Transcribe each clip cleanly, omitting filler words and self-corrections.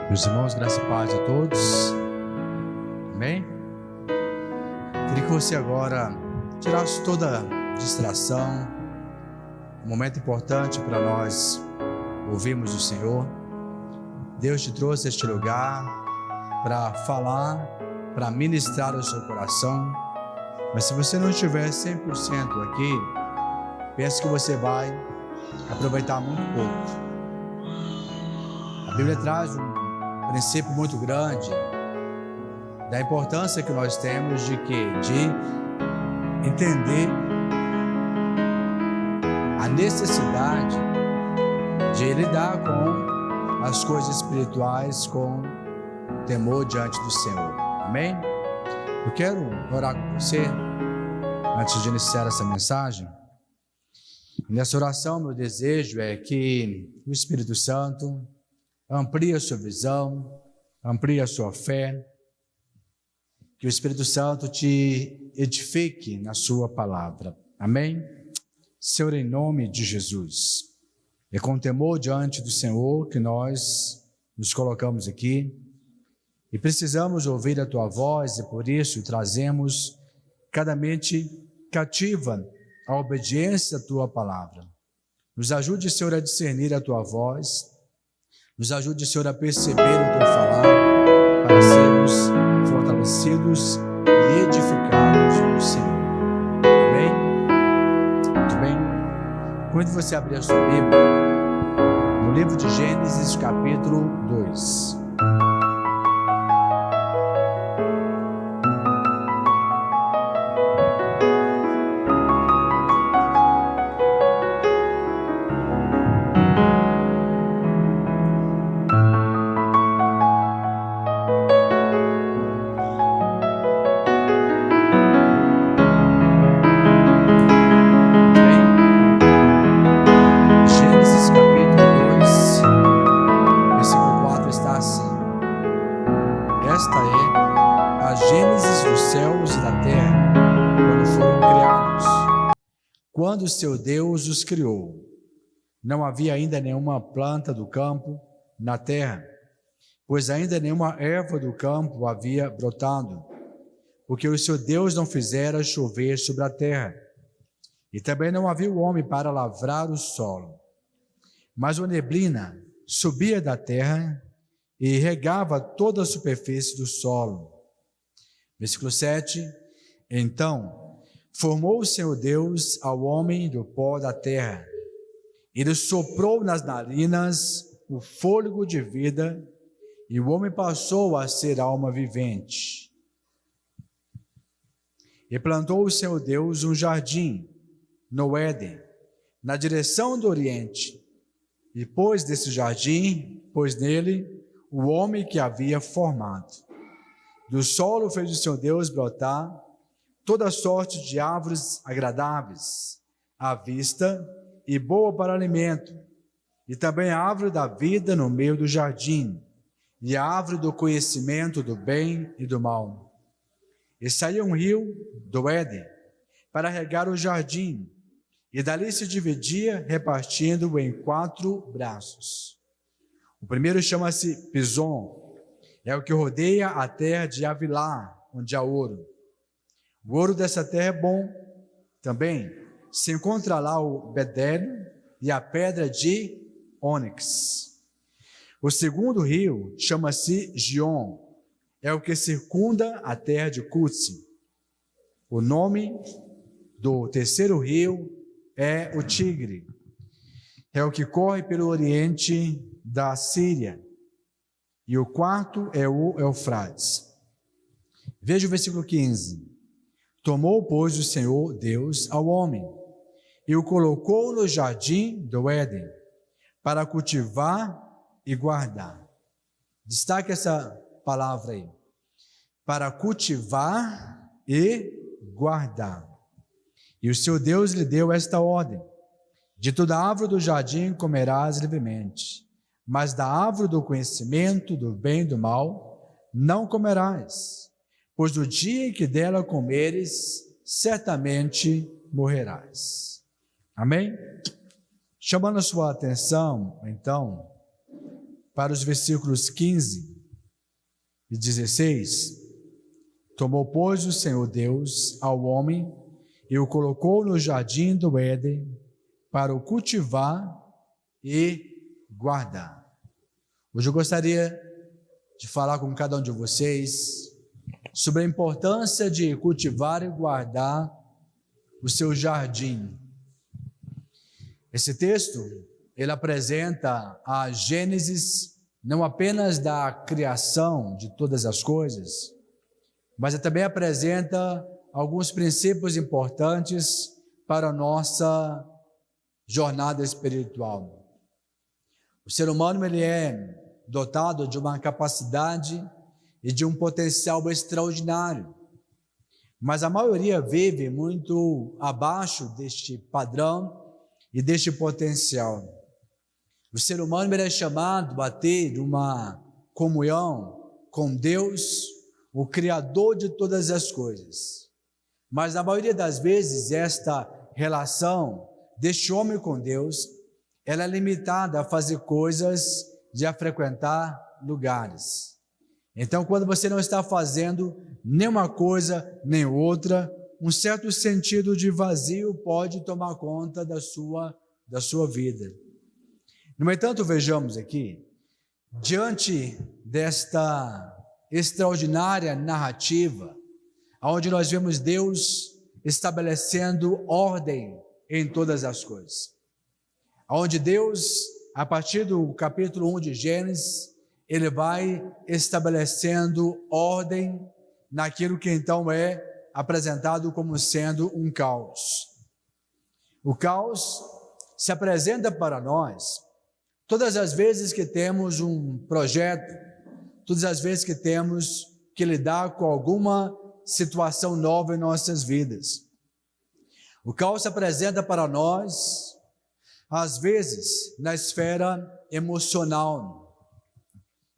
Meus irmãos, graça e paz a todos. Amém? Queria que você agora tirasse toda distração. Um momento importante para nós ouvirmos o Senhor. Deus te trouxe a este lugar para falar, para ministrar o seu coração. Mas se você não estiver 100% aqui, penso que você vai aproveitar muito pouco. A Bíblia traz um princípio muito grande da importância que nós temos de entender a necessidade de lidar com as coisas espirituais com temor diante do Senhor. Amém? Eu quero orar com você antes de iniciar essa mensagem. Nessa oração, meu desejo é que o Espírito Santo amplie a sua visão, amplie a sua fé, que o Espírito Santo te edifique na sua palavra. Amém? Senhor, em nome de Jesus, é com temor diante do Senhor que nós nos colocamos aqui e precisamos ouvir a tua voz, e por isso trazemos cada mente cativa à obediência à tua palavra. Nos ajude, Senhor, a discernir a tua voz. Nos ajude, Senhor, a perceber o teu falar, para sermos fortalecidos e edificados no Senhor. Amém? Muito bem? Quando você abrir a sua Bíblia, no livro de Gênesis, capítulo 2. Quando o seu Deus os criou, não havia ainda nenhuma planta do campo na terra, pois ainda nenhuma erva do campo havia brotado, porque o seu Deus não fizera chover sobre a terra, e também não havia o homem para lavrar o solo. Mas a neblina subia da terra e regava toda a superfície do solo. Versículo 7, então formou o Senhor Deus ao homem do pó da terra, e lhe soprou nas narinas o fôlego de vida, e o homem passou a ser alma vivente. E plantou o Senhor Deus um jardim no Éden, na direção do Oriente, e pôs desse jardim, pôs nele o homem que havia formado. Do solo fez o Senhor Deus brotar toda sorte de árvores agradáveis à vista e boa para alimento, e também a árvore da vida no meio do jardim, e a árvore do conhecimento do bem e do mal. E saía um rio do Éden para regar o jardim, e dali se dividia, repartindo-o em 4 braços. O primeiro chama-se Pison, é o que rodeia a terra de Havilá, onde há ouro. O ouro dessa terra é bom. Também se encontra lá o bedélio e a pedra de ônix. O segundo rio chama-se Gion, é o que circunda a terra de Cutsi. O nome do terceiro rio é o Tigre, é o que corre pelo oriente da Síria. E o quarto é o Eufrates. Veja o versículo 15. Tomou, pois, o Senhor Deus ao homem e o colocou no jardim do Éden para cultivar e guardar. Destaque essa palavra aí. Para cultivar e guardar. E o seu Deus lhe deu esta ordem: de toda árvore do jardim comerás livremente, mas da árvore do conhecimento do bem e do mal não comerás, pois no dia em que dela comeres, certamente morrerás. Amém? Chamando a sua atenção, então, para os versículos 15 e 16. Tomou, pois, o Senhor Deus ao homem e o colocou no jardim do Éden para o cultivar e guardar. Hoje eu gostaria de falar com cada um de vocês sobre a importância de cultivar e guardar o seu jardim. Esse texto, ele apresenta a Gênesis não apenas da criação de todas as coisas, mas ele também apresenta alguns princípios importantes para a nossa jornada espiritual. O ser humano, ele é dotado de uma capacidade e de um potencial extraordinário, mas a maioria vive muito abaixo deste padrão e deste potencial. O ser humano, ele é chamado a ter uma comunhão com Deus, o Criador de todas as coisas, mas na maioria das vezes esta relação deste homem com Deus, ela é limitada a fazer coisas, de a frequentar lugares. Então, quando você não está fazendo nenhuma coisa nem outra, um certo sentido de vazio pode tomar conta da sua vida. No entanto, vejamos aqui, diante desta extraordinária narrativa, onde nós vemos Deus estabelecendo ordem em todas as coisas, onde Deus, a partir do capítulo 1 de Gênesis, ele vai estabelecendo ordem naquilo que então é apresentado como sendo um caos. O caos se apresenta para nós todas as vezes que temos um projeto, todas as vezes que temos que lidar com alguma situação nova em nossas vidas. O caos se apresenta para nós, às vezes, na esfera emocional.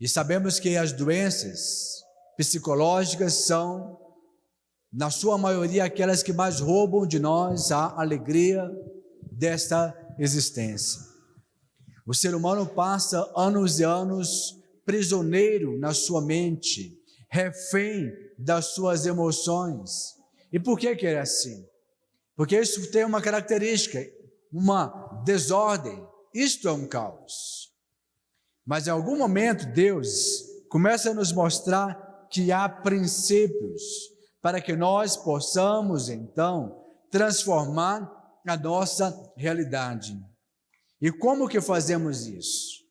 E sabemos que as doenças psicológicas são, na sua maioria, aquelas que mais roubam de nós a alegria desta existência. O ser humano passa anos e anos prisioneiro na sua mente, refém das suas emoções. E por que é assim? Porque isso tem uma característica, uma desordem. Isto é um caos. Mas em algum momento Deus começa a nos mostrar que há princípios para que nós possamos então transformar a nossa realidade. E como que fazemos isso?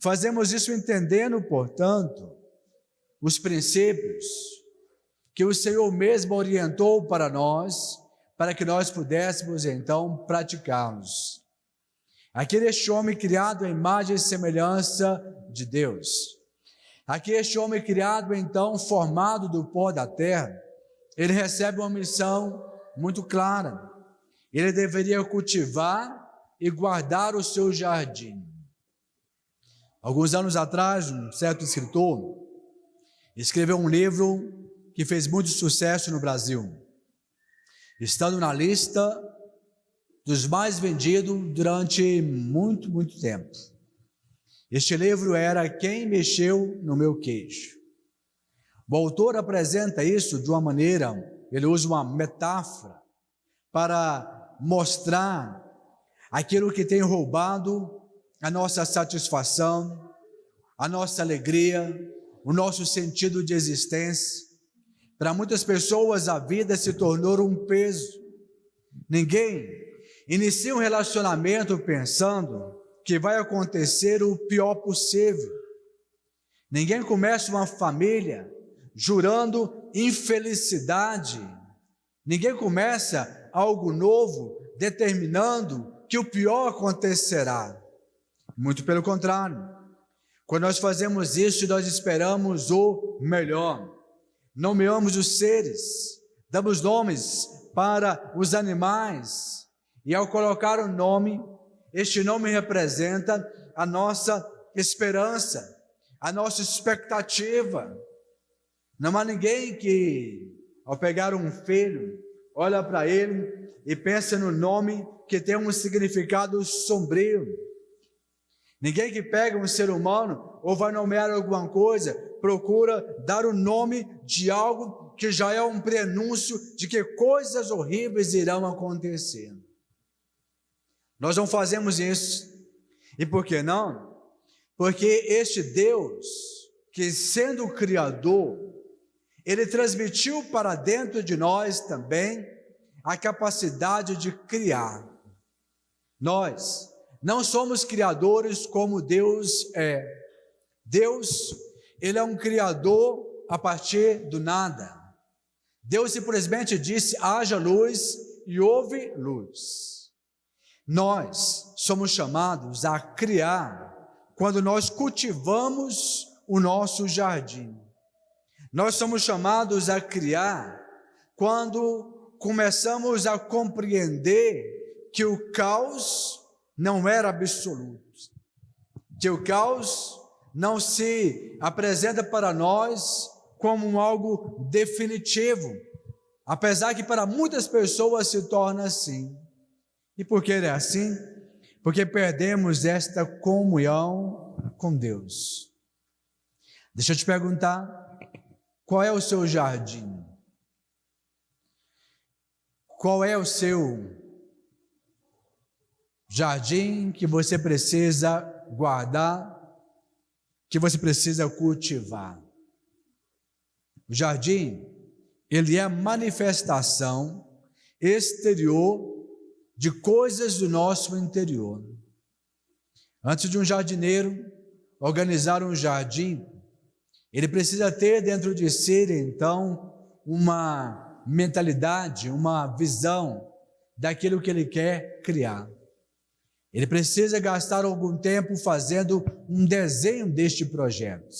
Fazemos isso entendendo, portanto, os princípios que o Senhor mesmo orientou para nós, para que nós pudéssemos então praticá-los. Aqui este homem criado à imagem e semelhança de Deus. Aqui este homem criado então, formado do pó da terra, ele recebe uma missão muito clara. Ele deveria cultivar e guardar o seu jardim. Alguns anos atrás, um certo escritor escreveu um livro que fez muito sucesso no Brasil, estando na lista dos mais vendidos durante muito tempo. Este livro era Quem Mexeu no Meu Queixo. O autor apresenta isso de uma maneira, ele usa uma metáfora para mostrar aquilo que tem roubado a nossa satisfação, a nossa alegria, o nosso sentido de existência. Para muitas pessoas a vida se tornou um peso. Ninguém inicia um relacionamento pensando que vai acontecer o pior possível. Ninguém começa uma família jurando infelicidade. Ninguém começa algo novo determinando que o pior acontecerá. Muito pelo contrário. Quando nós fazemos isso, nós esperamos o melhor. Nomeamos os seres, damos nomes para os animais, e ao colocar o nome, este nome representa a nossa esperança, a nossa expectativa. Não há ninguém que, ao pegar um filho, olha para ele e pensa no nome que tem um significado sombrio. Ninguém que pega um ser humano ou vai nomear alguma coisa, procura dar o nome de algo que já é um prenúncio de que coisas horríveis irão acontecer. Nós não fazemos isso. E por que não? Porque este Deus, que sendo o Criador, Ele transmitiu para dentro de nós também a capacidade de criar. Nós não somos criadores como Deus é. Deus, Ele é um criador a partir do nada. Deus simplesmente disse: haja luz, e houve luz. Nós somos chamados a criar quando nós cultivamos o nosso jardim. Nós somos chamados a criar quando começamos a compreender que o caos não era absoluto, que o caos não se apresenta para nós como algo definitivo, apesar que para muitas pessoas se torna assim. E por que é assim? Porque perdemos esta comunhão com Deus. Deixa eu te perguntar, qual é o seu jardim? Qual é o seu jardim que você precisa guardar, que você precisa cultivar? O jardim, ele é a manifestação exterior de coisas do nosso interior. Antes de um jardineiro organizar um jardim, ele precisa ter dentro de si, então, uma mentalidade, uma visão daquilo que ele quer criar. Ele precisa gastar algum tempo fazendo um desenho deste projeto.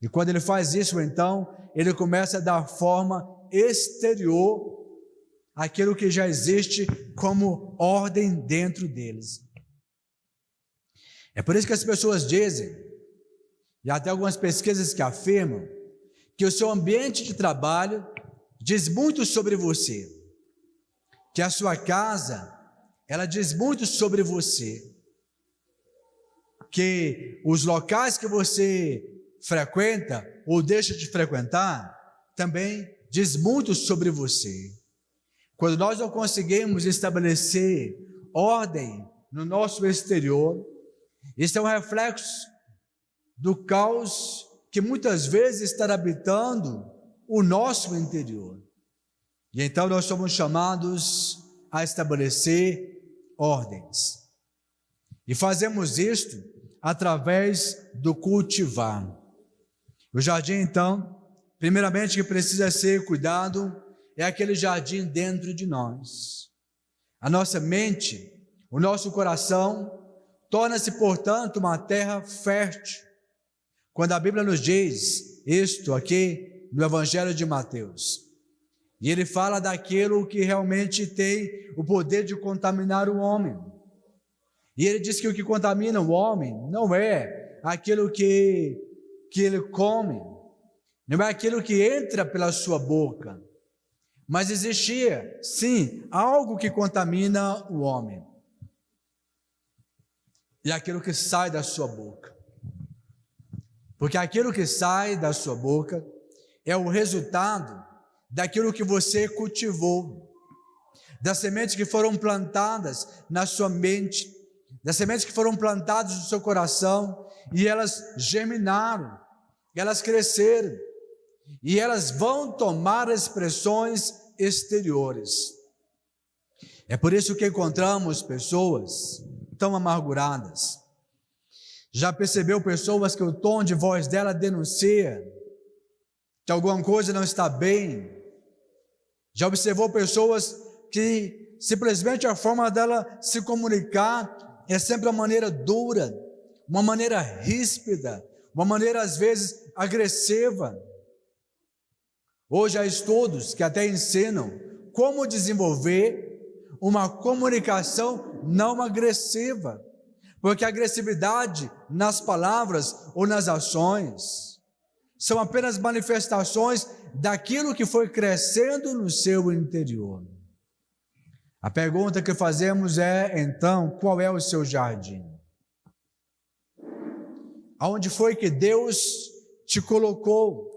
E quando ele faz isso, então, ele começa a dar forma exterior àquilo que já existe como ordem dentro deles. É por isso que as pessoas dizem, e até algumas pesquisas que afirmam, que o seu ambiente de trabalho diz muito sobre você, que a sua casa, ela diz muito sobre você, que os locais que você frequenta ou deixa de frequentar, também diz muito sobre você. Quando nós não conseguimos estabelecer ordem no nosso exterior, isso é um reflexo do caos que muitas vezes está habitando o nosso interior. E então nós somos chamados a estabelecer ordens. E fazemos isto através do cultivar. O jardim, então, primeiramente que precisa ser cuidado, é aquele jardim dentro de nós. A nossa mente, o nosso coração, torna-se, portanto, uma terra fértil. Quando a Bíblia nos diz isto aqui no Evangelho de Mateus, e ele fala daquilo que realmente tem o poder de contaminar o homem. E ele diz que o que contamina o homem não é aquilo que ele come, não é aquilo que entra pela sua boca, mas existia, sim, algo que contamina o homem. E aquilo que sai da sua boca. Porque aquilo que sai da sua boca é o resultado daquilo que você cultivou, das sementes que foram plantadas na sua mente, das sementes que foram plantadas no seu coração, e elas germinaram, elas cresceram, e elas vão tomar expressões exteriores. É por isso que encontramos pessoas tão amarguradas. Já percebeu pessoas que o tom de voz dela denuncia que alguma coisa não está bem? Já observou pessoas que simplesmente a forma dela se comunicar é sempre uma maneira dura, uma maneira ríspida, uma maneira às vezes agressiva? Hoje há estudos que até ensinam como desenvolver uma comunicação não agressiva, porque a agressividade nas palavras ou nas ações são apenas manifestações daquilo que foi crescendo no seu interior. A pergunta que fazemos é, então, qual é o seu jardim? aonde foi que Deus te colocou.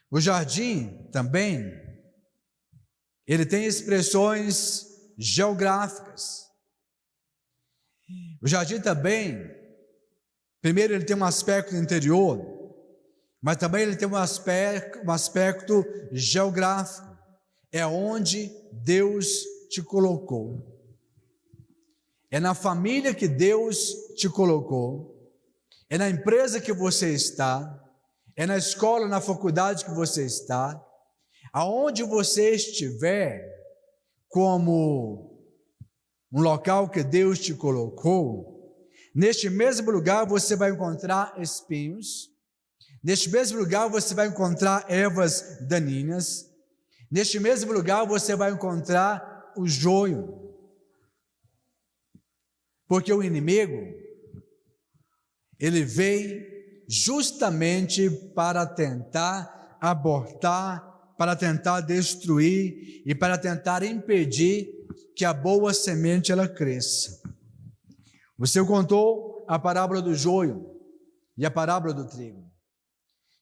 O jardim também, ele tem expressões geográficas. O jardim também, primeiro ele tem um aspecto interior, mas também ele tem um aspecto geográfico. É onde Deus te colocou. É na família que Deus te colocou. É na empresa que você está. É na escola, na faculdade que você está. Aonde você estiver, como um local que Deus te colocou, neste mesmo lugar você vai encontrar espinhos. Neste mesmo lugar você vai encontrar ervas daninhas. Neste mesmo lugar você vai encontrar o joio. Porque o inimigo, ele vem justamente para tentar abortar, para tentar destruir e para tentar impedir que a boa semente ela cresça. Você contou a parábola do joio e a parábola do trigo.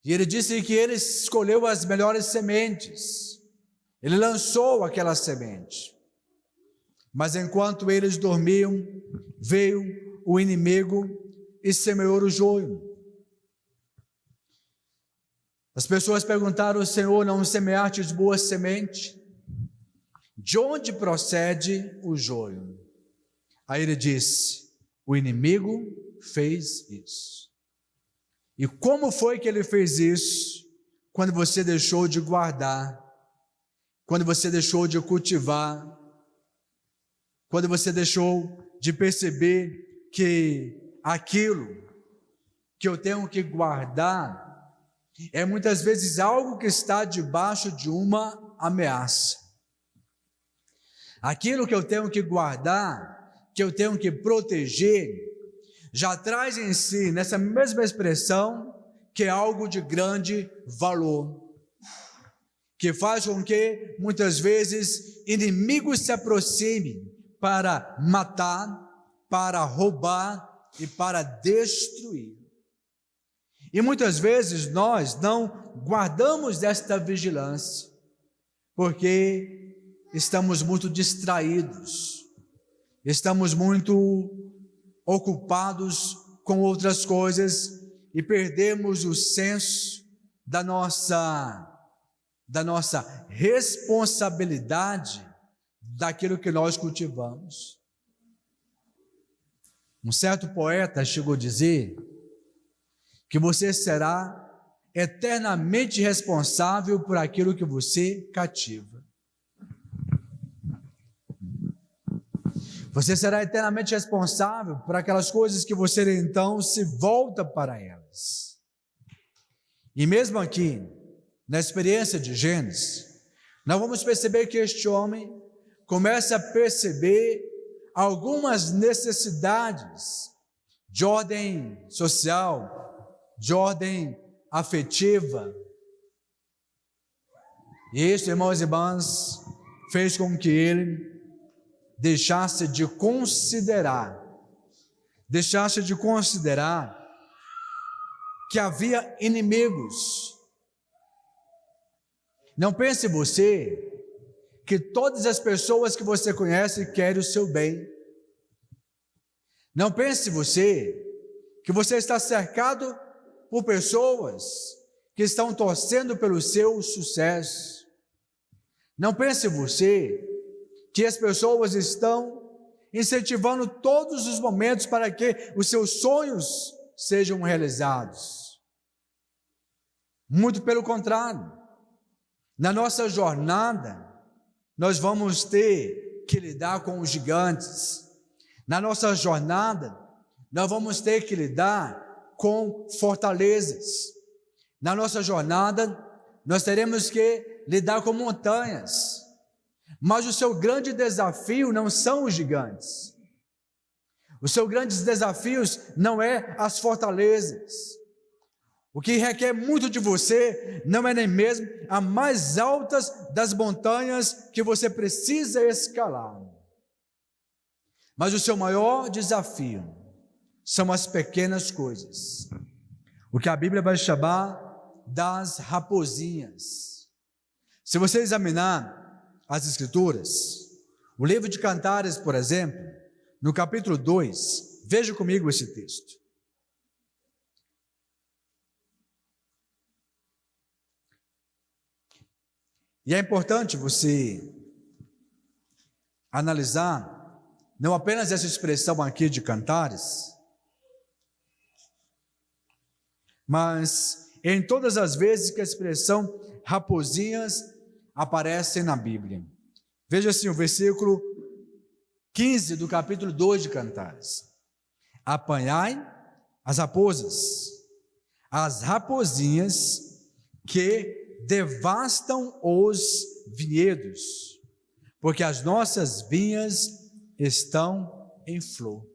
E ele disse que ele escolheu as melhores sementes. Ele lançou aquela semente. Mas enquanto eles dormiam, veio o inimigo e semeou o joio. As pessoas perguntaram ao Senhor: não semeaste boa semente? De onde procede o joio? Aí ele disse: o inimigo fez isso. E como foi que ele fez isso? Quando você deixou de guardar, quando você deixou de cultivar, quando você deixou de perceber que aquilo que eu tenho que guardar é muitas vezes algo que está debaixo de uma ameaça. Aquilo que eu tenho que guardar, que eu tenho que proteger, já traz em si, nessa mesma expressão, que é algo de grande valor, que faz com que muitas vezes inimigos se aproximem para matar, para roubar e para destruir. E muitas vezes nós não guardamos desta vigilância, porque estamos muito distraídos, estamos muito ocupados com outras coisas e perdemos o senso da nossa responsabilidade daquilo que nós cultivamos. Um certo poeta chegou a dizer que você será eternamente responsável por aquilo que você cativa. Você será eternamente responsável por aquelas coisas que você então se volta para elas. E mesmo aqui, na experiência de Gênesis, nós vamos perceber que este homem começa a perceber algumas necessidades de ordem social, de ordem afetiva. E isso, irmãos e irmãs, fez com que ele deixasse de considerar que havia inimigos. Não pense você que todas as pessoas que você conhece querem o seu bem. Não pense você que você está cercado por pessoas que estão torcendo pelo seu sucesso. Não pense você que as pessoas estão incentivando todos os momentos para que os seus sonhos sejam realizados. Muito pelo contrário, na nossa jornada, nós vamos ter que lidar com os gigantes. Na nossa jornada, nós vamos ter que lidar com fortalezas. Na nossa jornada, nós teremos que lidar com montanhas. Mas o seu grande desafio não são os gigantes. Os seus grandes desafios não é as fortalezas. O que requer muito de você não é nem mesmo a mais altas das montanhas que você precisa escalar. Mas o seu maior desafio são as pequenas coisas, o que a Bíblia vai chamar das raposinhas. Se você examinar as Escrituras, o livro de Cantares, por exemplo, no capítulo 2, veja comigo esse texto. E é importante você analisar não apenas essa expressão aqui de Cantares, mas em todas as vezes que a expressão raposinhas aparece na Bíblia. Veja assim o versículo 15 do capítulo 2 de Cantares. Apanhai as raposas, as raposinhas que devastam os vinhedos, porque as nossas vinhas estão em flor.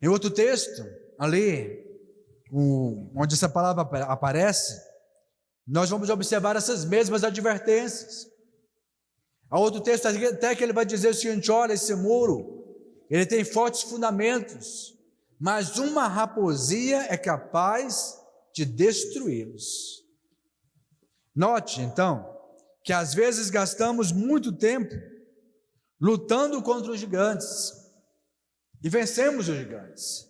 Em outro texto, ali, onde essa palavra aparece, nós vamos observar essas mesmas advertências. Há outro texto até que ele vai dizer o seguinte: olha, esse muro, ele tem fortes fundamentos, mas uma raposinha é capaz de destruí-los. Note, então, que às vezes gastamos muito tempo lutando contra os gigantes, e vencemos os gigantes,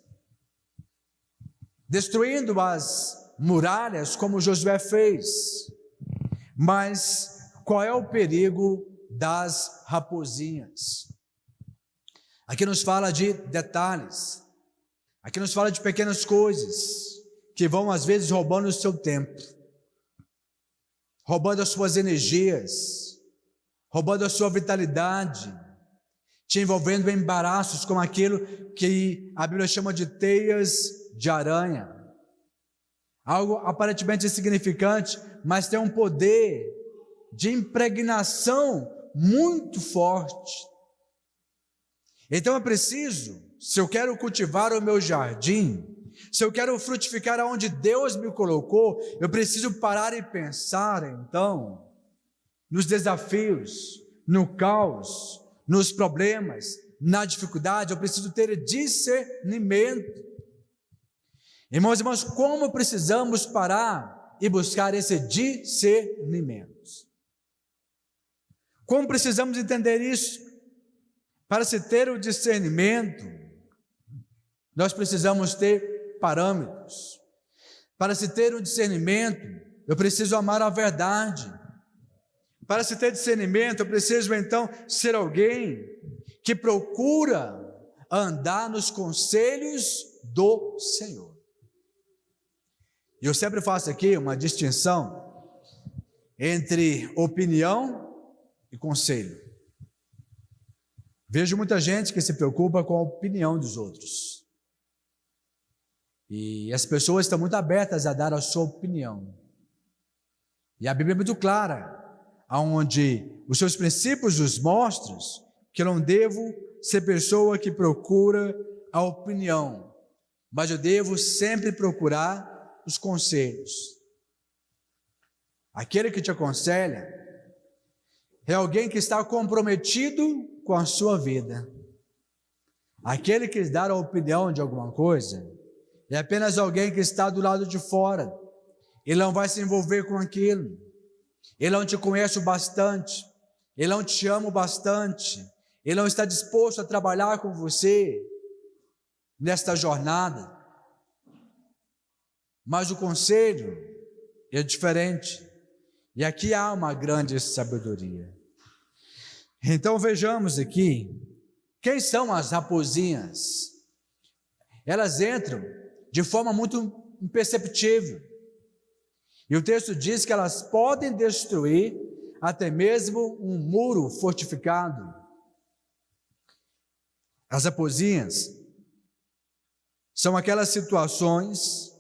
destruindo as muralhas como Josué fez. Mas qual é o perigo das raposinhas? Aqui nos fala de detalhes, aqui nos fala de pequenas coisas, que vão às vezes roubando o seu tempo, roubando as suas energias, roubando a sua vitalidade, te envolvendo em embaraços como aquilo que a Bíblia chama de teias de aranha. Algo aparentemente insignificante, mas tem um poder de impregnação muito forte. Então é preciso, se eu quero cultivar o meu jardim, se eu quero frutificar aonde Deus me colocou, eu preciso parar e pensar, então, nos desafios, no caos, nos problemas, na dificuldade. Eu preciso ter discernimento. Irmãos e irmãs, como precisamos parar e buscar esse discernimento? Como precisamos entender isso? Para se ter o discernimento, nós precisamos ter parâmetros. Para se ter o discernimento, eu preciso amar a verdade. Para se ter discernimento, eu preciso então ser alguém que procura andar nos conselhos do Senhor. E eu sempre faço aqui uma distinção entre opinião e conselho. Vejo muita gente que se preocupa com a opinião dos outros. E as pessoas estão muito abertas a dar a sua opinião. E a Bíblia é muito clara, onde os seus princípios nos mostram que eu não devo ser pessoa que procura a opinião, mas eu devo sempre procurar os conselhos. Aquele que te aconselha é alguém que está comprometido com a sua vida. Aquele que dá a opinião de alguma coisa é apenas alguém que está do lado de fora. Ele não vai se envolver com aquilo. Ele não te conhece o bastante. Ele não te ama o bastante. Ele não está disposto a trabalhar com você nesta jornada. Mas o conselho é diferente. E aqui há uma grande sabedoria. Então vejamos aqui, quem são as raposinhas? Elas entram de forma muito imperceptível. E o texto diz que elas podem destruir até mesmo um muro fortificado. As raposinhas são aquelas situações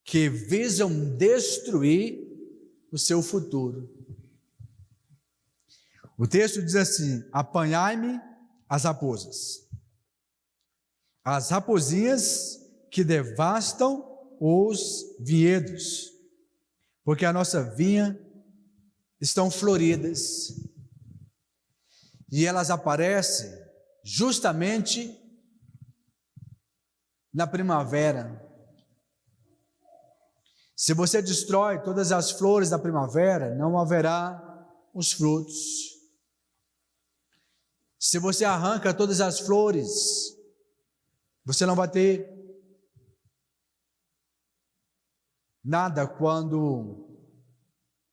que visam destruir o seu futuro. O texto diz assim: apanhai-me as raposas, as raposinhas que devastam os vinhedos, porque a nossa vinha estão floridas, e elas aparecem justamente na primavera. Se você destrói todas as flores da primavera, não haverá os frutos. Se você arranca todas as flores, você não vai ter nada quando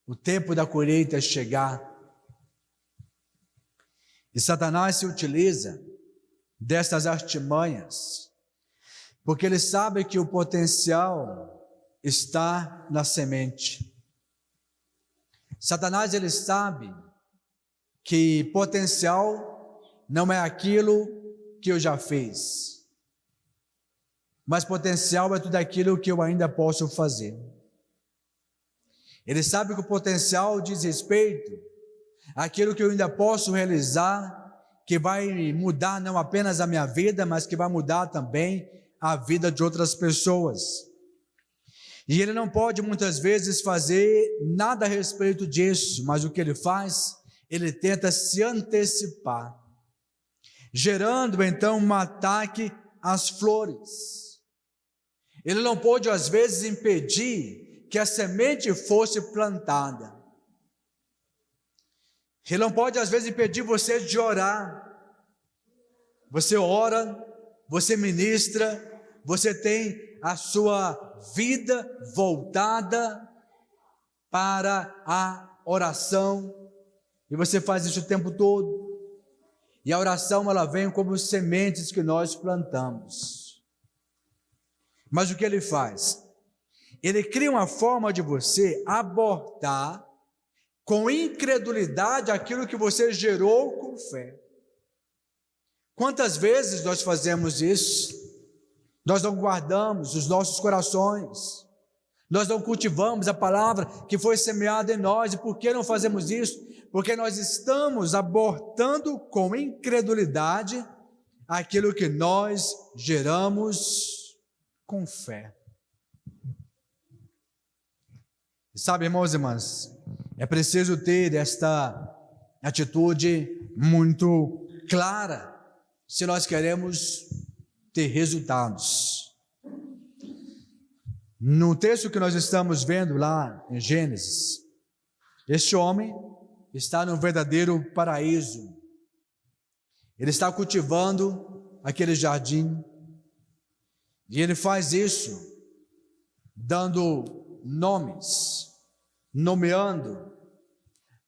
o tempo da colheita chegar. E Satanás se utiliza dessas artimanhas, porque ele sabe que o potencial está na semente. Satanás, ele sabe que potencial não é aquilo que eu já fiz, mas potencial é tudo aquilo que eu ainda posso fazer. Ele sabe que o potencial diz respeito àquilo que eu ainda posso realizar, que vai mudar não apenas a minha vida, mas que vai mudar também a vida de outras pessoas. E ele não pode muitas vezes fazer nada a respeito disso, mas o que ele faz? Ele tenta se antecipar, gerando então um ataque às flores. Ele não pôde às vezes impedir que a semente fosse plantada. Ele não pode às vezes impedir você de orar. Você ora, você ministra, você tem a sua vida voltada para a oração, e você faz isso o tempo todo. E a oração, ela vem como sementes que nós plantamos. Mas o que ele faz? Ele cria uma forma de você abortar com incredulidade aquilo que você gerou com fé. Quantas vezes nós fazemos isso? Nós não guardamos os nossos corações, nós não cultivamos a palavra que foi semeada em nós. E por que não fazemos isso? Porque nós estamos abortando com incredulidade aquilo que nós geramos com fé. Sabe, irmãos e irmãs, é preciso ter esta atitude muito clara se nós queremos ter resultados. No texto que nós estamos vendo lá em Gênesis, este homem está num verdadeiro paraíso. Ele está cultivando aquele jardim, e ele faz isso dando nomes, nomeando,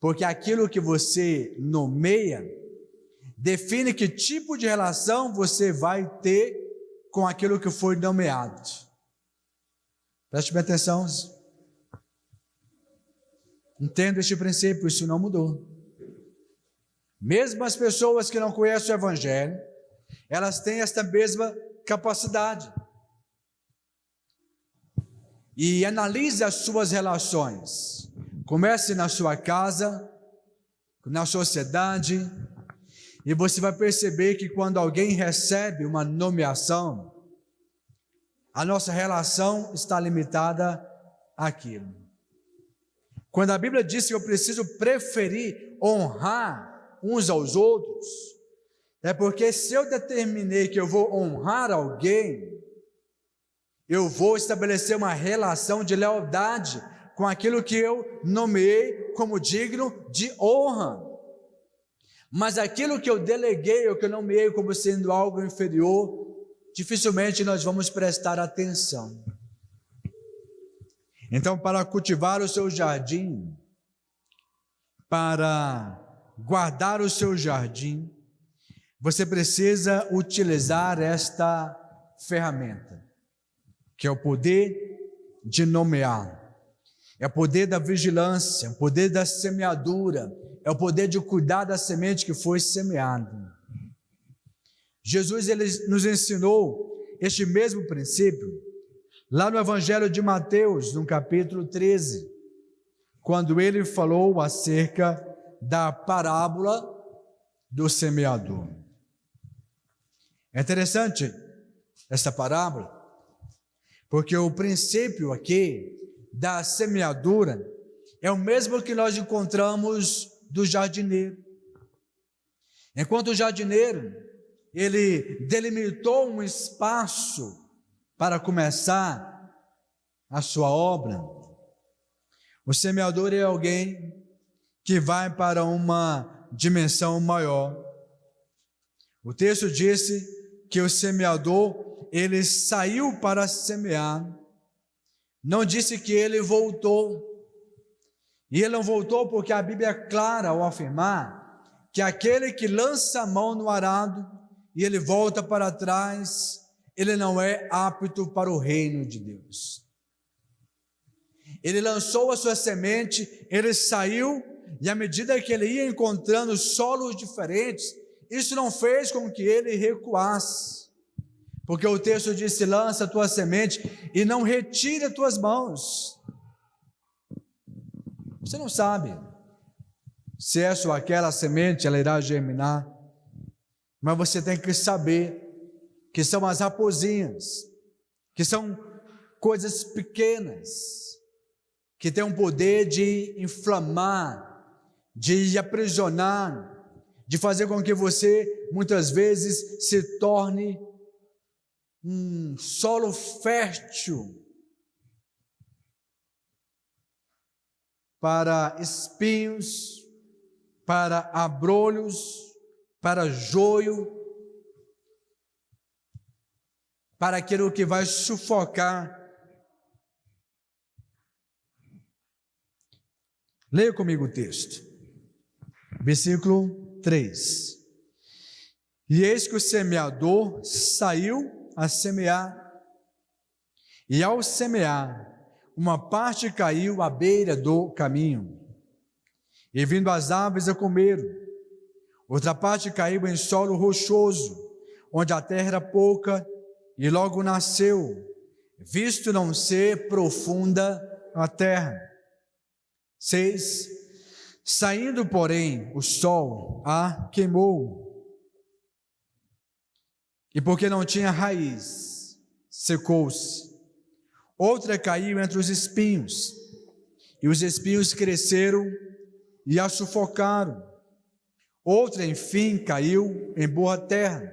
porque aquilo que você nomeia define que tipo de relação você vai ter com aquilo que foi nomeado. Preste bem atenção. Entenda este princípio, isso não mudou. Mesmo as pessoas que não conhecem o Evangelho, elas têm esta mesma capacidade. E analise as suas relações. Comece na sua casa, na sociedade, e você vai perceber que quando alguém recebe uma nomeação, a nossa relação está limitada àquilo. Quando a Bíblia diz que eu preciso preferir honrar uns aos outros, é porque se eu determinei que eu vou honrar alguém, eu vou estabelecer uma relação de lealdade com aquilo que eu nomeei como digno de honra. Mas aquilo que eu deleguei, ou que eu nomeei como sendo algo inferior, dificilmente nós vamos prestar atenção. Então, para cultivar o seu jardim, para guardar o seu jardim, você precisa utilizar esta ferramenta, que é o poder de nomear, é o poder da vigilância, é o poder da semeadura, é o poder de cuidar da semente que foi semeada. Jesus, ele nos ensinou este mesmo princípio lá no Evangelho de Mateus, no capítulo 13, quando ele falou acerca da parábola do semeador. É interessante esta parábola, porque o princípio aqui da semeadura é o mesmo que nós encontramos do jardineiro. Enquanto o jardineiro, ele delimitou um espaço para começar a sua obra. O semeador é alguém que vai para uma dimensão maior. O texto disse que o semeador, ele saiu para semear. Não disse que ele voltou. E ele não voltou porque a Bíblia é clara ao afirmar que aquele que lança a mão no arado e ele volta para trás, ele não é apto para o reino de Deus. Ele lançou a sua semente, ele saiu, e à medida que ele ia encontrando solos diferentes, isso não fez com que ele recuasse, porque o texto disse: lança a tua semente e não retire as tuas mãos. Você não sabe se essa ou aquela semente ela irá germinar, mas você tem que saber que são as raposinhas, que são coisas pequenas, que têm um poder de inflamar, de aprisionar, de fazer com que você muitas vezes se torne um solo fértil para espinhos, para abrolhos, para joio, para aquilo que vai sufocar. Leia comigo o texto, versículo 3. E eis que o semeador saiu a semear, e ao semear, uma parte caiu à beira do caminho, e vindo as aves a comeram. Outra parte caiu em solo rochoso, onde a terra era pouca, e logo nasceu, visto não ser profunda a terra. 6. Saindo, porém, o sol a queimou, e porque não tinha raiz, secou-se. Outra caiu entre os espinhos, e os espinhos cresceram e a sufocaram. Outra, enfim, caiu em boa terra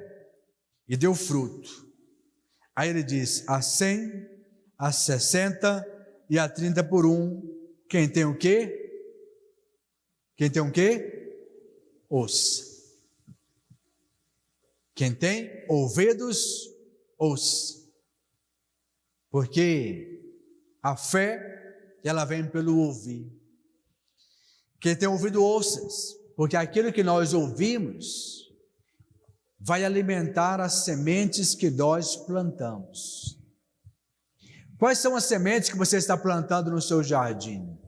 e deu fruto. Aí ele diz: a 100, a 60 e a 30 por um. Quem tem o quê? Quem tem o quê? Ouça. Quem tem ouvidos, ouça. Porque a fé, ela vem pelo ouvir. Quem tem ouvido, ouças. Porque aquilo que nós ouvimos vai alimentar as sementes que nós plantamos. Quais são as sementes que você está plantando no seu jardim?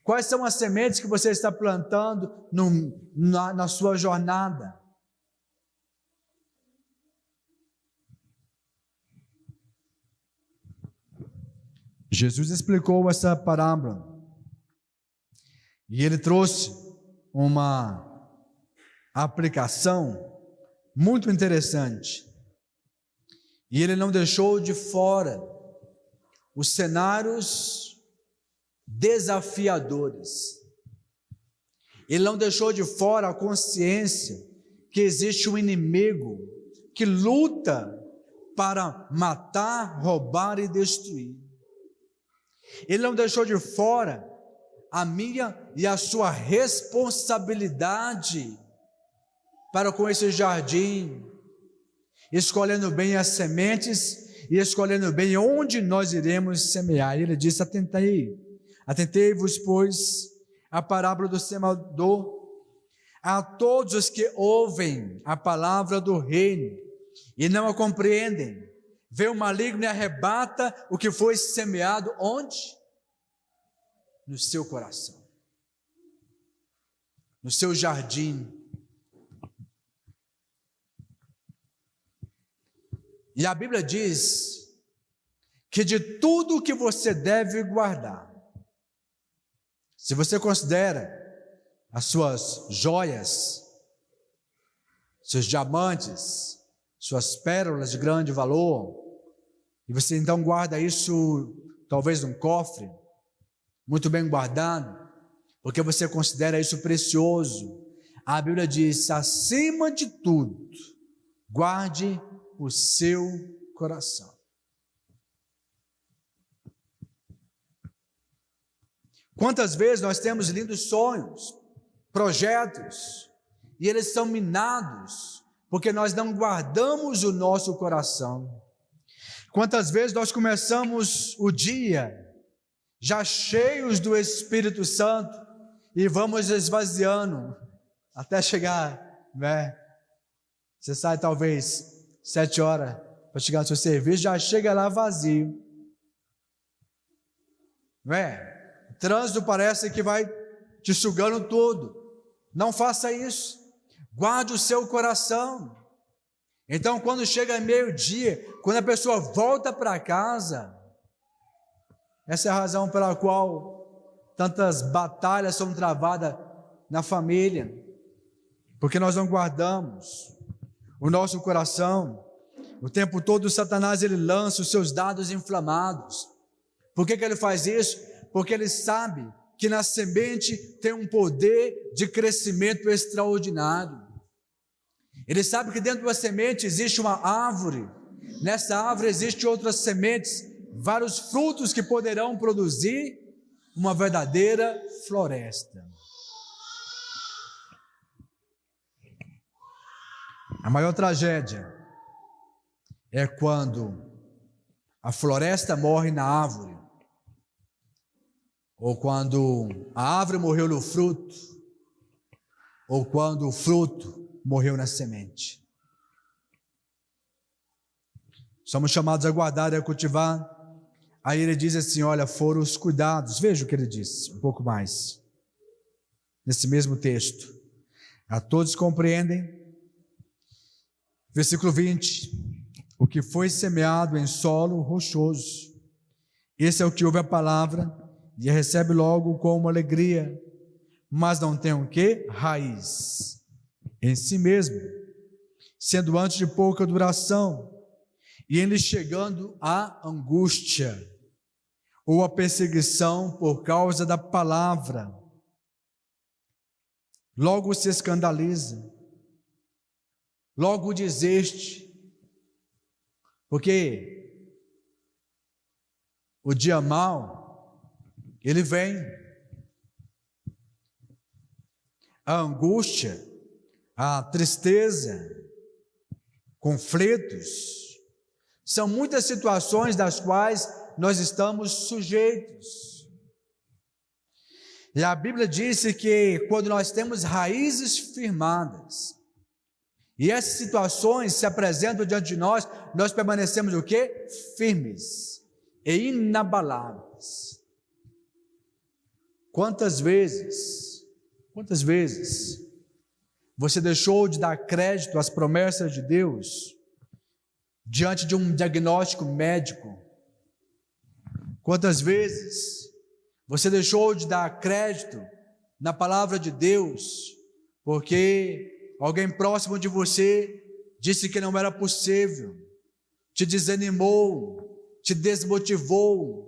Quais são as sementes que você está plantando na sua jornada? Jesus explicou essa parábola e ele trouxe uma aplicação muito interessante. E ele não deixou de fora os cenários desafiadores. Ele não deixou de fora a consciência que existe um inimigo que luta para matar, roubar e destruir. Ele não deixou de fora a minha e a sua responsabilidade para com esse jardim, escolhendo bem as sementes e escolhendo bem onde nós iremos semear. Ele disse: atentei-vos, pois, a parábola do semeador, a todos os que ouvem a palavra do reino e não a compreendem. Vem o maligno e arrebata o que foi semeado onde? No seu coração, no seu jardim. E a Bíblia diz que de tudo que você deve guardar, se você considera as suas joias, seus diamantes, suas pérolas de grande valor, e você então guarda isso talvez num cofre, muito bem guardado, porque você considera isso precioso. a Bíblia diz: acima de tudo, guarde o seu coração. Quantas vezes nós temos lindos sonhos, projetos, e eles são minados, porque nós não guardamos o nosso coração. Quantas vezes nós começamos o dia já cheios do Espírito Santo e vamos esvaziando até chegar, né? Você sai talvez 7 horas para chegar no seu serviço, já chega lá vazio, né? O trânsito parece que vai te sugando tudo. Não faça isso. Guarde o seu coração. Então, quando chega meio-dia, quando a pessoa volta para casa, essa é a razão pela qual tantas batalhas são travadas na família, porque nós não guardamos o nosso coração. O tempo todo Satanás ele lança os seus dados inflamados. Por que ele faz isso? Porque ele sabe que na semente tem um poder de crescimento extraordinário. Ele sabe que dentro da semente existe uma árvore. Nessa árvore existem outras sementes, vários frutos que poderão produzir uma verdadeira floresta. A maior tragédia é quando a floresta morre na árvore, ou quando a árvore morreu no fruto, ou quando o fruto morreu na semente. Somos chamados a guardar e a cultivar. Aí ele diz assim, olha, foram os cuidados. Veja o que ele diz, um pouco mais, nesse mesmo texto. A todos compreendem. Versículo 20. O que foi semeado em solo rochoso, esse é o que ouve a palavra e a recebe logo com alegria, mas não tem o quê? Raiz em si mesmo, sendo antes de pouca duração, e em lhe chegando a angústia, ou a perseguição por causa da palavra, logo se escandaliza, logo desiste, porque o dia mau, ele vem, a angústia, a tristeza, conflitos, são muitas situações das quais nós estamos sujeitos. E a Bíblia disse que quando nós temos raízes firmadas, e essas situações se apresentam diante de nós, nós permanecemos o quê? Firmes e inabaláveis. Quantas vezes você deixou de dar crédito às promessas de Deus diante de um diagnóstico médico? Quantas vezes você deixou de dar crédito na palavra de Deus porque alguém próximo de você disse que não era possível, te desanimou, te desmotivou,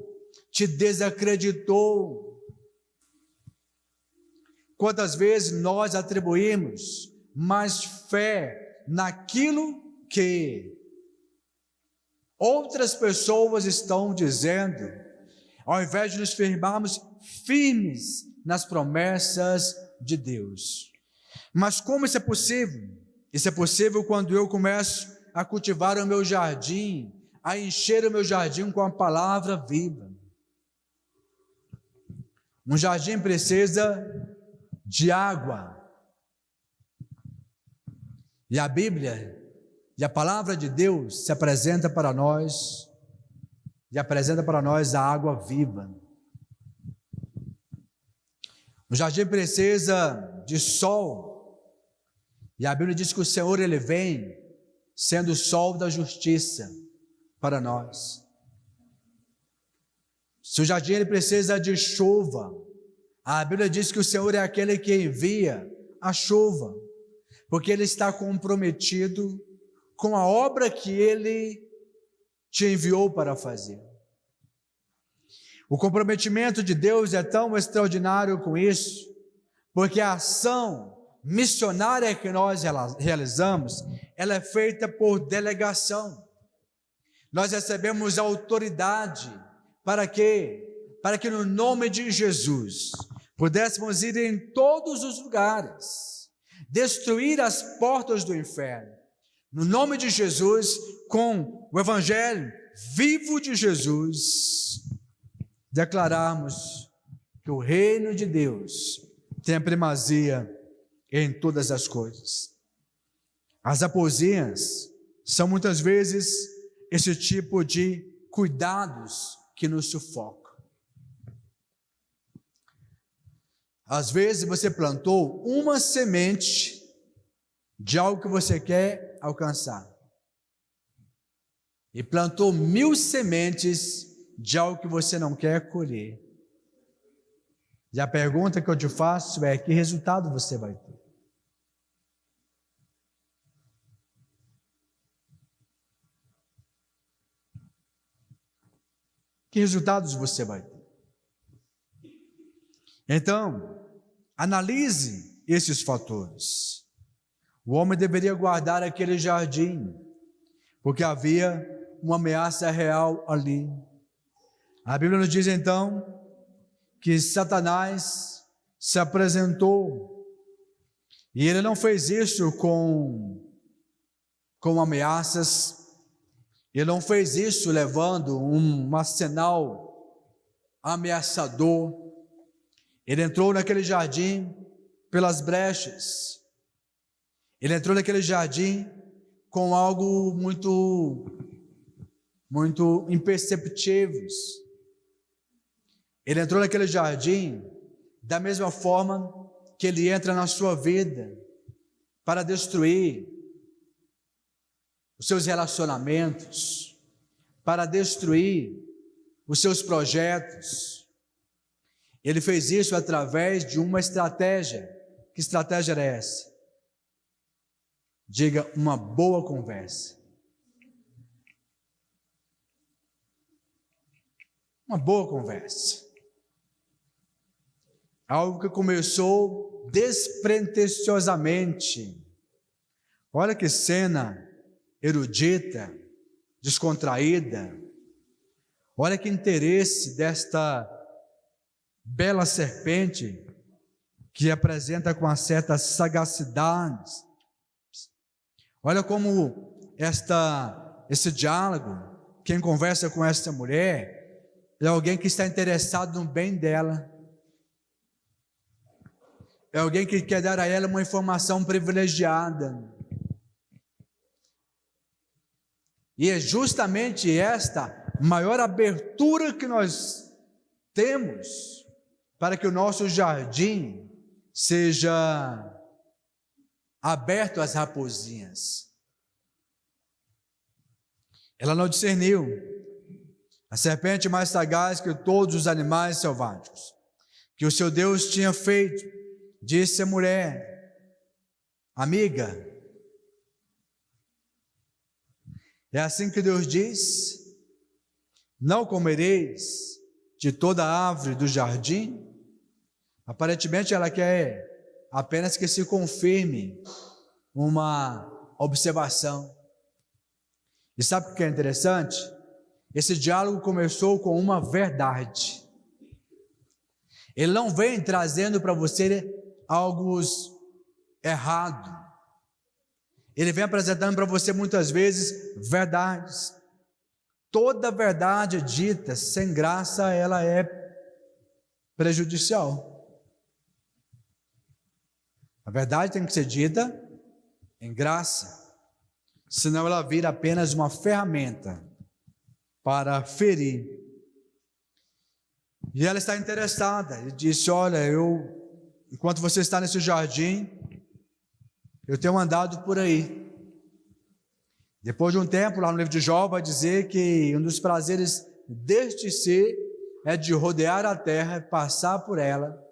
te desacreditou? Quantas vezes nós atribuímos mais fé naquilo que outras pessoas estão dizendo, ao invés de nos firmarmos firmes nas promessas de Deus? Mas como isso é possível? Isso é possível quando eu começo a cultivar o meu jardim, a encher o meu jardim com a palavra viva. Um jardim precisa de água. E a Bíblia e a palavra de Deus se apresenta para nós, e apresenta para nós a água viva. O jardim precisa de sol, e a Bíblia diz que o Senhor ele vem sendo o sol da justiça para nós. Se o jardim ele precisa de chuva, a Bíblia diz que o Senhor é aquele que envia a chuva, porque Ele está comprometido com a obra que Ele te enviou para fazer. O comprometimento de Deus é tão extraordinário com isso, porque a ação missionária que nós realizamos, ela é feita por delegação. Nós recebemos autoridade para quê? Para que no nome de Jesus pudéssemos ir em todos os lugares, destruir as portas do inferno. No nome de Jesus, com o evangelho vivo de Jesus, declararmos que o reino de Deus tem a primazia em todas as coisas. As raposinhas são muitas vezes esse tipo de cuidados que nos sufocam. Às vezes você plantou uma semente de algo que você quer alcançar e plantou 1000 sementes de algo que você não quer colher. E a pergunta que eu te faço é: que resultado você vai ter? Que resultados você vai ter? Então, analise esses fatores. O homem deveria guardar aquele jardim, porque havia uma ameaça real ali. A Bíblia nos diz então que Satanás se apresentou, e ele não fez isso com ameaças, ele não fez isso levando um arsenal ameaçador. Ele entrou naquele jardim pelas brechas, ele entrou naquele jardim com algo muito imperceptível. Ele entrou naquele jardim da mesma forma que ele entra na sua vida, para destruir os seus relacionamentos, para destruir os seus projetos. Ele fez isso através de uma estratégia. Que estratégia era essa? Diga: uma boa conversa. Uma boa conversa. Algo que começou despretensiosamente. Olha que cena erudita, descontraída. Olha que interesse desta bela serpente, que apresenta com uma certa sagacidade. Olha como esse diálogo, quem conversa com essa mulher, é alguém que está interessado no bem dela. É alguém que quer dar a ela uma informação privilegiada. E é justamente esta maior abertura que nós temos para que o nosso jardim seja aberto às raposinhas. Ela não discerniu. A serpente mais sagaz que todos os animais selváticos que o seu Deus tinha feito, disse a mulher: amiga, é assim que Deus diz: não comereis de toda árvore do jardim? Aparentemente ela quer apenas que se confirme uma observação. E sabe o que é interessante? Esse diálogo começou com uma verdade. Ele não vem trazendo para você algo errado. Ele vem apresentando para você muitas vezes verdades. Toda verdade dita sem graça, ela é prejudicial. A verdade tem que ser dita em graça, senão ela vira apenas uma ferramenta para ferir. E ela está interessada, e disse: olha, enquanto você está nesse jardim, eu tenho andado por aí. Depois de um tempo, lá no livro de Jó, vai dizer que um dos prazeres deste ser é de rodear a terra, passar por ela,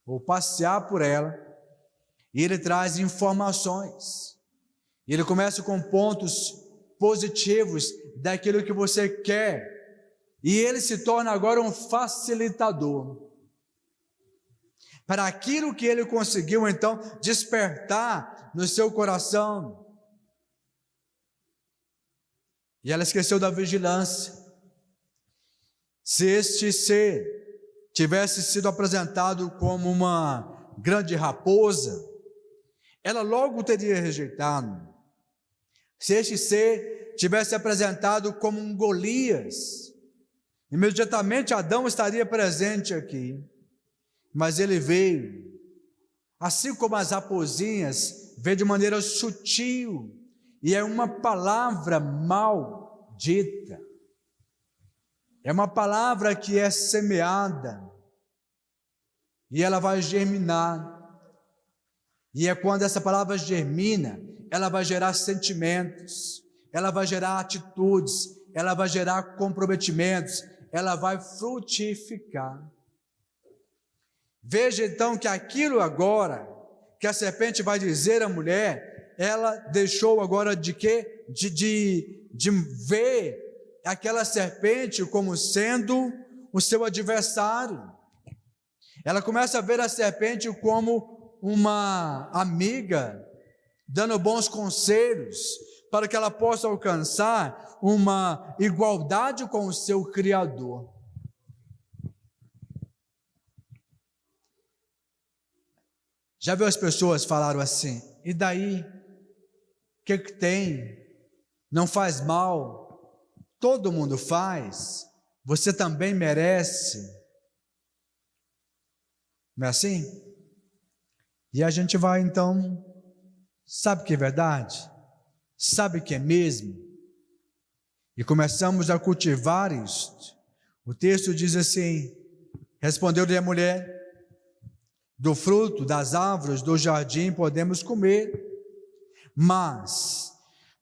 ou passear por ela, e ele traz informações. E ele começa com pontos positivos daquilo que você quer, e ele se torna agora um facilitador. para aquilo que ele conseguiu então despertar no seu coração. E ela esqueceu da vigilância. Se este ser tivesse sido apresentado como uma grande raposa, ela logo teria rejeitado. Se este ser tivesse apresentado como um Golias, imediatamente Adão estaria presente aqui. Mas ele veio, assim como as raposinhas, veio de maneira sutil, e é uma palavra maldita. É uma palavra que é semeada, e ela vai germinar. E é quando essa palavra germina, ela vai gerar sentimentos, ela vai gerar atitudes, ela vai gerar comprometimentos, ela vai frutificar. Veja então que aquilo agora, que a serpente vai dizer à mulher, ela deixou agora de quê? De ver aquela serpente como sendo o seu adversário. Ela começa a ver a serpente como uma amiga, dando bons conselhos, para que ela possa alcançar uma igualdade com o seu Criador. Já viu as pessoas falaram assim, e daí? O que tem? Não faz mal, todo mundo faz, você também merece. Não é assim? E a gente vai então, sabe que é verdade? Sabe que é mesmo? E começamos a cultivar isto. O texto diz assim, respondeu-lhe a mulher, do fruto das árvores do jardim podemos comer, mas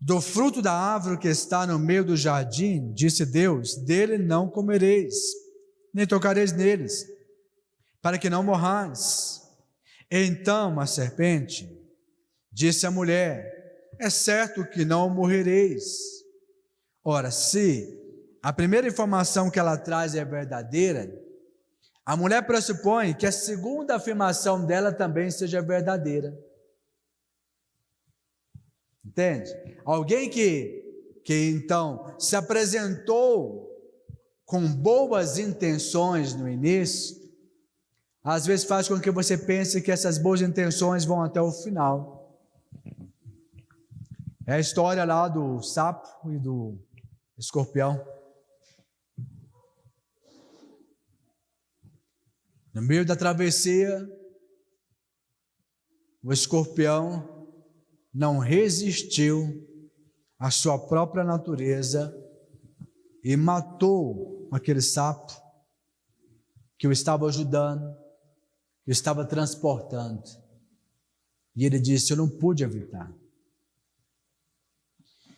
do fruto da árvore que está no meio do jardim, disse Deus, dele não comereis, nem tocareis neles, para que não morrais. Então a serpente disse à mulher, é certo que não morrereis. Ora, se a primeira informação que ela traz é verdadeira, a mulher pressupõe que a segunda afirmação dela também seja verdadeira. Entende? Alguém que então se apresentou com boas intenções no início, às vezes faz com que você pense que essas boas intenções vão até o final. É a história lá do sapo e do escorpião. No meio da travessia, o escorpião não resistiu à sua própria natureza e matou aquele sapo que o estava ajudando, que o estava transportando. E ele disse, eu não pude evitar.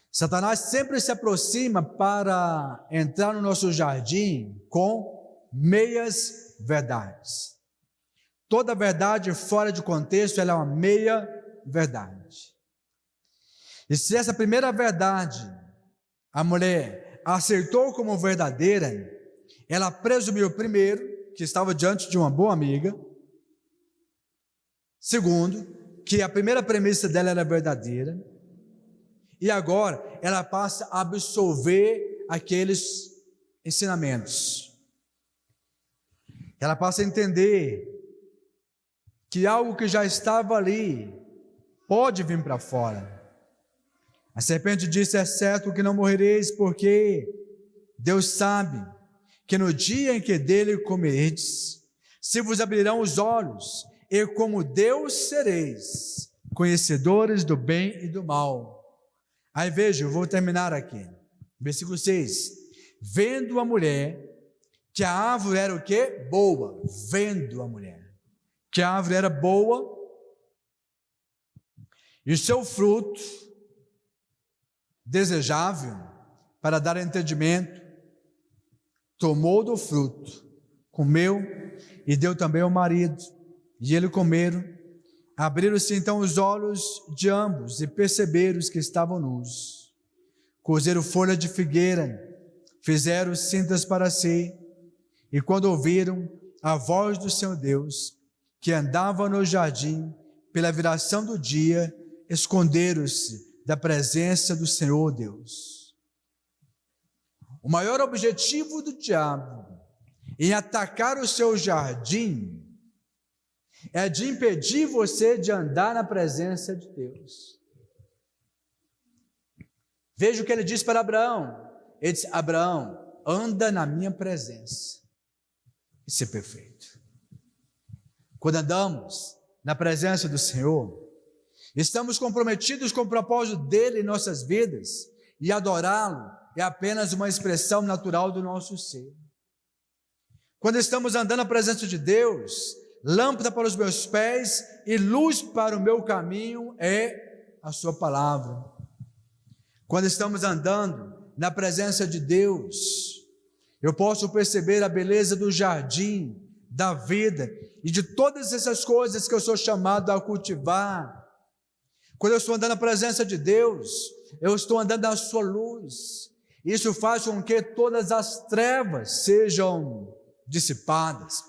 Satanás sempre se aproxima para entrar no nosso jardim com meias verdades. Toda verdade fora de contexto, ela é uma meia verdade. E se essa primeira verdade, a mulher aceitou como verdadeira, ela presumiu primeiro, que estava diante de uma boa amiga. Segundo, que a primeira premissa dela era verdadeira. E agora, ela passa a absorver aqueles ensinamentos. Ela passa a entender que algo que já estava ali pode vir para fora. A serpente disse, é certo que não morrereis, porque Deus sabe que no dia em que dele comerdes, se vos abrirão os olhos, e como Deus sereis, conhecedores do bem e do mal. Aí veja, eu vou terminar aqui, versículo 6, vendo a mulher, que a árvore era o quê? Boa, vendo a mulher, que a árvore era boa, e o seu fruto, desejável, para dar entendimento, tomou do fruto, comeu, e deu também ao marido, e ele comeram. Abriram-se então os olhos de ambos, e perceberam que estavam nus. Cozeram folha de figueira, fizeram cintas para si, e quando ouviram a voz do seu Deus, que andavam no jardim, pela viração do dia, esconderam-se da presença do Senhor Deus. O maior objetivo do diabo em atacar o seu jardim é de impedir você de andar na presença de Deus. Veja o que ele diz para Abraão. Ele disse: Abraão, anda na minha presença. Isso é perfeito. Quando andamos na presença do Senhor, estamos comprometidos com o propósito dele em nossas vidas, e adorá-lo é apenas uma expressão natural do nosso ser. Quando estamos andando na presença de Deus, lâmpada para os meus pés e luz para o meu caminho é a sua palavra. Quando estamos andando na presença de Deus, eu posso perceber a beleza do jardim, da vida e de todas essas coisas que eu sou chamado a cultivar. Quando eu estou andando na presença de Deus, eu estou andando na sua luz. Isso faz com que todas as trevas sejam dissipadas.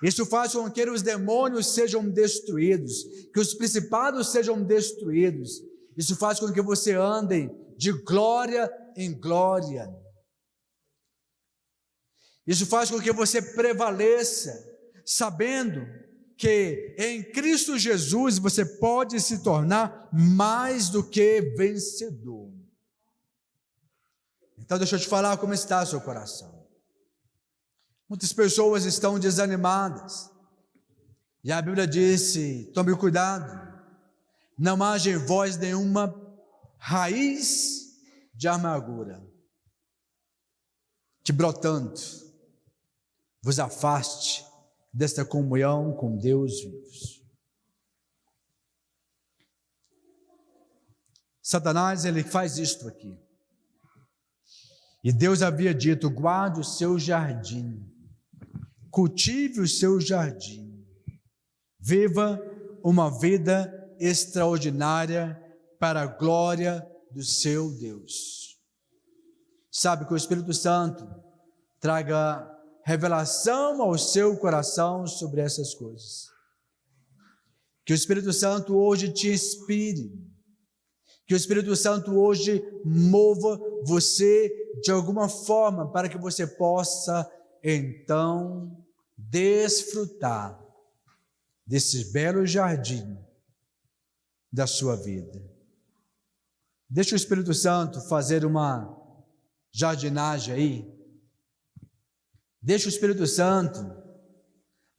Isso faz com que os demônios sejam destruídos, que os principados sejam destruídos. Isso faz com que você ande de glória em glória. Isso faz com que você prevaleça, sabendo que em Cristo Jesus você pode se tornar mais do que vencedor. Então deixa eu te falar como está o seu coração. Muitas pessoas estão desanimadas, e a Bíblia disse: tome cuidado, não haja em vós nenhuma raiz de amargura, que brotando vos afaste desta comunhão com Deus vivo. Satanás, ele faz isto aqui. E Deus havia dito: guarde o seu jardim, cultive o seu jardim, viva uma vida extraordinária para a glória do seu Deus. Sabe, que o Espírito Santo traga revelação ao seu coração sobre essas coisas. Que o Espírito Santo hoje te inspire. Que o Espírito Santo hoje mova você de alguma forma para que você possa então desfrutar desse belo jardim da sua vida. Deixa o Espírito Santo fazer uma jardinagem aí. Deixa o Espírito Santo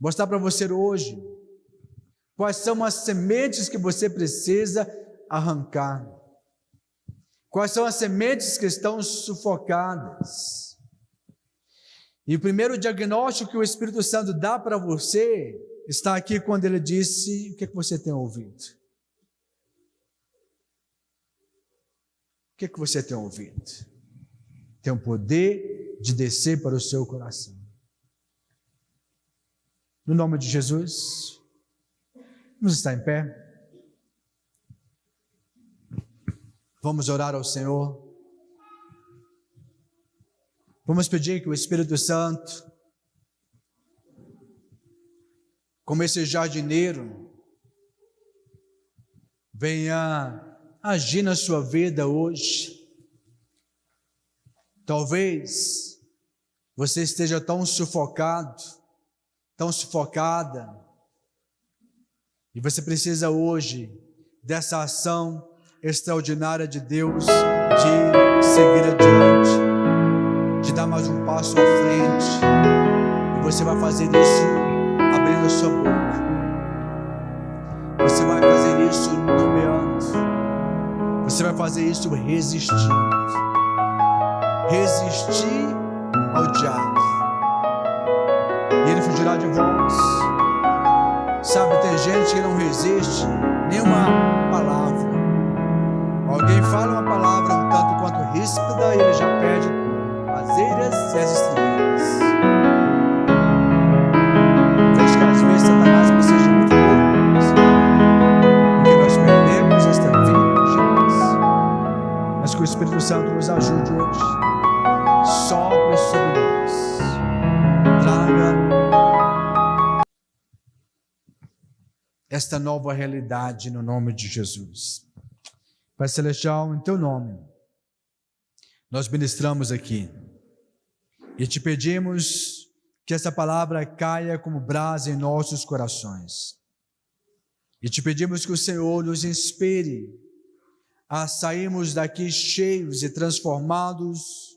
mostrar para você hoje quais são as sementes que você precisa arrancar. Quais são as sementes que estão sufocadas. E o primeiro diagnóstico que o Espírito Santo dá para você está aqui quando ele disse: o que é que você tem ouvido? O que é que você tem ouvido? Tem o poder de descer para o seu coração. No nome de Jesus, vamos estar em pé. Vamos orar ao Senhor. Vamos pedir que o Espírito Santo, como esse jardineiro, venha agir na sua vida hoje. Talvez você esteja tão sufocado, tão sufocada, e você precisa hoje dessa ação extraordinária de Deus, de seguir adiante, de dar mais um passo à frente, e você vai fazer isso abrindo a sua boca, você vai fazer isso nomeando, você vai fazer isso resistindo. Resistir ao diabo, e ele fugirá de vós. Sabe, tem gente que não resiste nenhuma palavra. Alguém fala uma palavra um tanto quanto ríspida e ele já perde as eiras e as estribeiras. Veja que às vezes Satanás precisa de muito pouco, porque nós perdemos esta vida, mas que o Espírito Santo nos ajude hoje. Sopre sobre nós, traga esta nova realidade no nome de Jesus. Pai Celestial, em Teu nome, nós ministramos aqui e te pedimos que essa palavra caia como brasa em nossos corações. E te pedimos que o Senhor nos inspire a sairmos daqui cheios e transformados,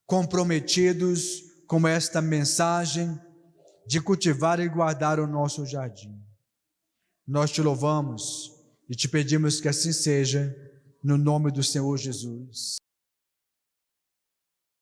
comprometidos com esta mensagem de cultivar e guardar o nosso jardim. Nós te louvamos e te pedimos que assim seja, no nome do Senhor Jesus.